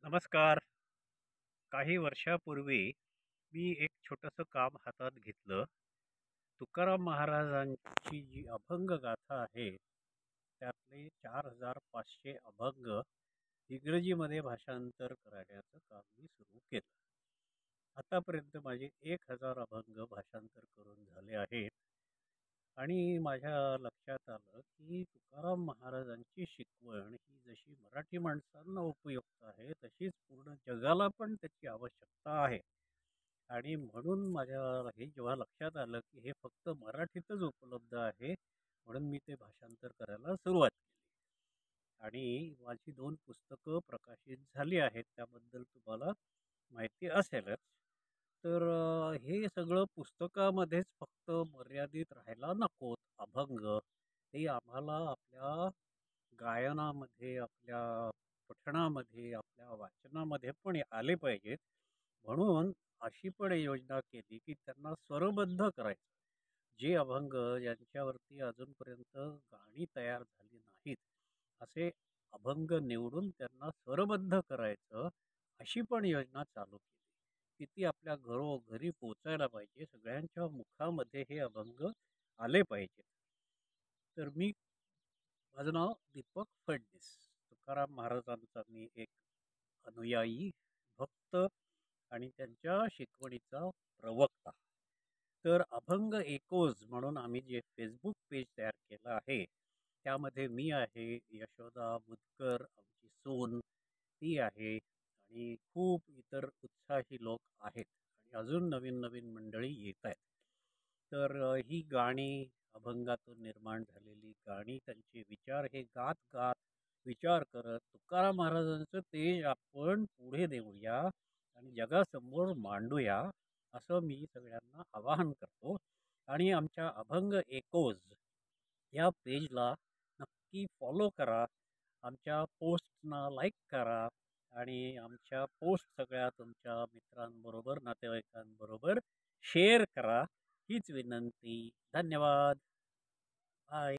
नमस्कार. काही वर्षापूर्वी मी एक छोटंसं काम हातात घेतलं. तुकाराम महाराजांची जी अभंग गाथा आहे, त्यातले 4,500 अभंग इंग्रजीमध्ये भाषांतर करण्याचं काम मी सुरू केलं. आतापर्यंत माझे 1,000 अभंग भाषांतर करून झाले आहेत. आणि माझ्या लक्षात आलं की तुकाराम महाराजांची शिकवण ही जशी मराठी माणसांना उपयुक्त आहे, तशीच पूर्ण जगाला पण त्याची आवश्यकता आहे. आणि म्हणून माझ्या हे जेव्हा लक्षात आलं की हे फक्त मराठीतच उपलब्ध आहे, म्हणून मी ते भाषांतर करायला सुरुवात केली. आणि माझी 2 पुस्तकं प्रकाशित झाली आहेत, त्याबद्दल तुम्हाला माहिती असेलच. तर हे सगळं पुस्तकामध्येच फक्त मर्यादित राहायला नकोत अभंग. ते आम्हाला आपल्या गायनामध्ये, आपल्या पठणामध्ये, आपल्या वाचनामध्ये पण आले पाहिजेत. म्हणून अशी पण योजना केली की त्यांना स्वरबद्ध करायचं. जे अभंग ज्यांच्यावरती अजूनपर्यंत गाणी तयार झाली नाहीत, असे अभंग निवडून त्यांना स्वरबद्ध करायचं, अशी पण योजना चालू केली. की ती आपल्या घरोघरी पोचायला पाहिजे, सगळ्यांच्या मुखामध्ये हे अभंग आले पाहिजेत. तर माझं नाव दीपक फडणीस. तुकाराम महाराजांचा मी एक अनुयायी, भक्त आणि त्यांच्या शिकवणीचा प्रवक्ता. तर अभंग एकोज म्हणून आम्ही जे फेसबुक पेज तयार केलं आहे, त्यामध्ये मी आहे, यशोदा बुधकर आमची सून ती आहे, आणि खूप इतर उत्साही लोक आहेत, आणि अजून नवीन नवीन मंडळी येत आहेत. तर ही गाणी, अभंगातून निर्माण झालेली गाणी, त्यांचे विचार हे गात गात, विचार करत तुकाराम महाराजांचं तेज आपण पुढे देऊया आणि जगासमोर मांडूया, असं मी सगळ्यांना आवाहन करतो. आणि आमच्या अभंग एकोज या पेजला नक्की फॉलो करा, आमच्या पोस्टना लाईक करा, आणि आमच्या पोस्ट सगळ्या तुमच्या मित्रांबरोबर, नातेवाईकांबरोबर शेअर करा. हीच विनंती. धन्यवाद. बाय.